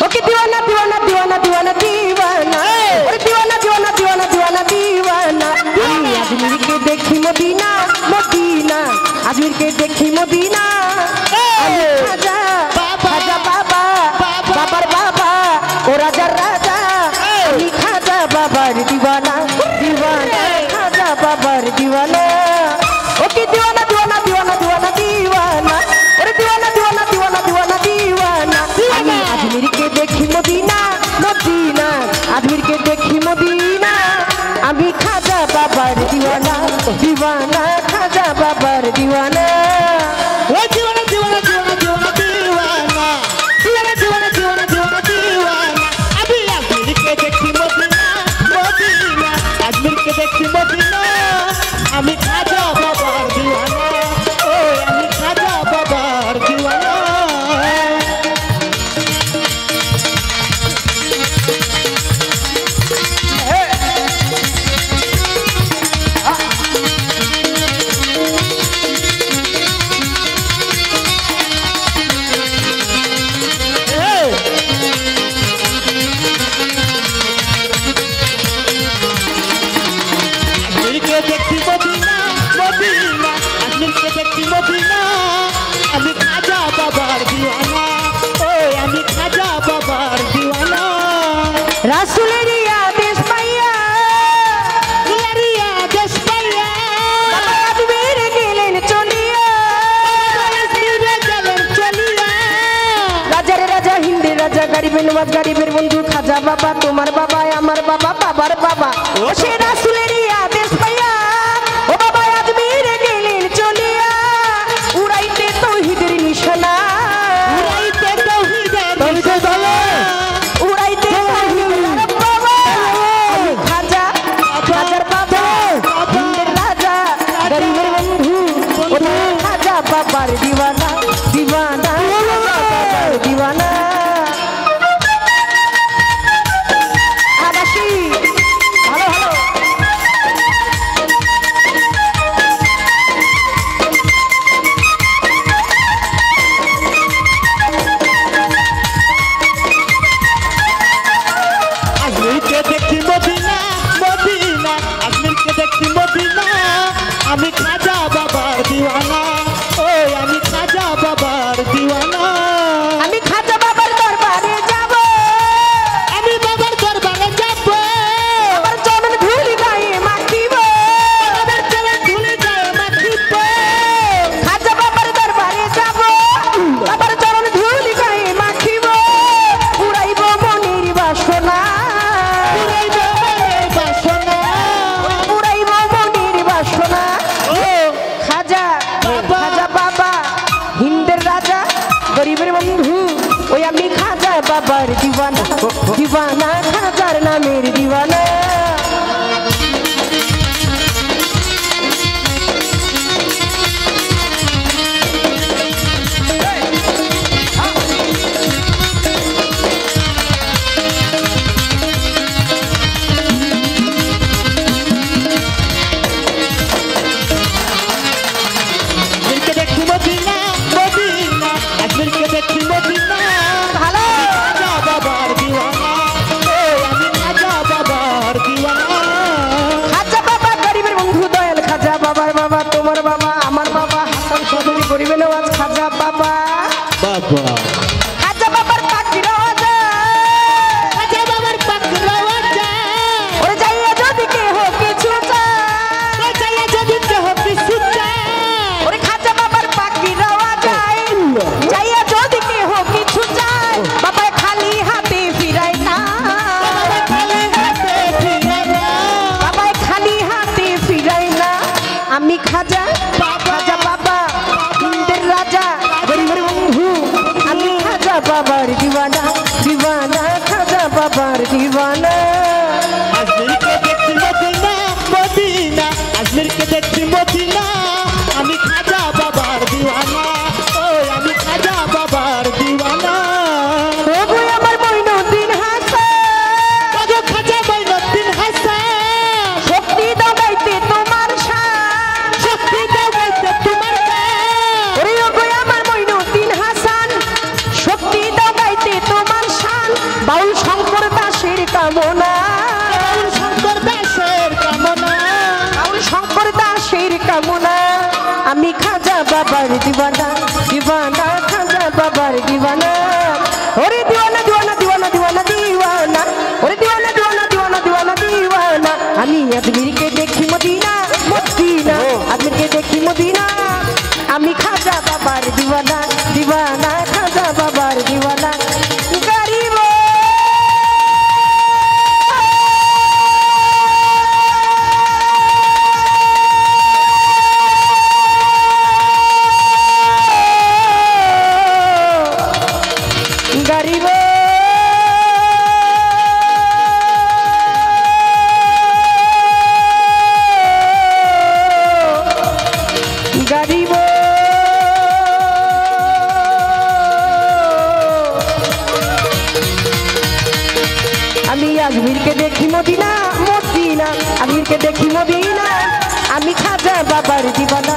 Okay दीवाना दीवाना दीवाना दीवाना दीवाना ओरे दीवाना दीवाना दीवाना दीवाना दीवाना अजमेर के देखी मदीना मदीना अजमेर के देखी मदीना खाजा खाजा बाबा बाबर बाबा ओ राजा राजा खाजा बाबर दीवाना दीवाना खाजा बाबर दीवाना ओके दीवाना दीवाना दीवाना दीवाना दीवाना अरे दीवाना दीवाना दीवाना दीवाना दीवाना अजमेर के देखी मदीना मदीना अजमेर के देखी मदीना अभी खाजा बाबर दीवाना दीवाना खाजा बाबर दीवाना दीवाना दीवाना दीवाना दीवाना दीवाना दीवाना दीवाना दीवाना दीवाना दीवाना अभी अजमेर के देखी मदीना मदीना अजमेर के देखी मदीना अभी खाजा बाबर दीवाना ओ अभी खाजा बाबर दीवाना আমি খাজা বাবার দিওয়ানা ও আমি খাজা বাবার দিওয়ানা রাসূলের আদেশ পাইয়া আদেশ পাইয়া আজমের গেলেন চলিয়া রাজার রাজা হিন্দের রাজা গরিবের নওয়াজ গরিবের বন্ধু খাজা বাবা তোমার বাবা আমার বাবা বাবার বাবা ও সে রাসূলের আদেশ পাইয়া ও বাবা আজমের গেলেন চলিয়া উড়াইতে তৌহিদের নিশানা উড়াইতে তৌহিদের নিশানা উড়াইতে তৌহিদের বাবা খাজা খাজার বাবা হিন্দের রাজা গরিবের বন্ধু ও খাজা বাবার দিওয়ানা দিওয়ানা বাবার দিওয়ানা আবাসী ভালো ভালো আজমিরকে দেখি মদিনা মদিনা আজমিরকে দেখি মদিনা আমি খাজা বাবার দিওয়ানা ও আমি খাজা বাবার দিওয়ানা আমি খাজা বাবার দরবারে যাব আমি বাবার দরবারে যাব আমার চরণ ধুলি গায়ে মাখিব বাবার চরণ ধুলি গায়ে মাখিব খাজা বাবার দরবারে যাব বাবার চরণ ধুলি গায়ে মাখিব উড়াইব মনের বাসনা উড়াইব মনের বাসনা উড়াইব মনের বাসনা ও খাজা বাবা। খাজা বাবা হিন্দের রাজা গরিবের বন্ধু ওই আমি খাজা বাবার দিওয়ানা দিওয়ানা খাজার নামের দিওয়ানা আজমিরকে দেখি মদিনা মদিনা আজমিরকে দেখি মদিনা ভালো খাজা বাবার দিওয়ানা ও আমি খাজা বাবার দিওয়ানা কামনা শঙ্কর দাসের কামনা বাউল শঙ্কর দাসের কামনা আমি খাজা বাবার দিওয়ানা দিওয়ানা খাজা বাবার দিওয়ানা ওরে দিওয়ানা দিওয়ানা দিওয়ানা দিওয়ানা দিওয়ানা ওরে দিওয়ানা দিওয়ানা দিওয়ানা দিওয়ানা দিওয়ানা আমি আজমিরকে দেখি মদিনা মদিনা আজমিরকে দেখি মদিনা আমি খাজা বাবার দিওয়ানা দিওয়ানা খাজা বাবার দিওয়ানা গরিব गरीब गरीब আমি আজমিরকে দেখি মদিনা মদিনা আজমিরকে দেখি মদিনা আমি খাজা বাবার দিওয়ানা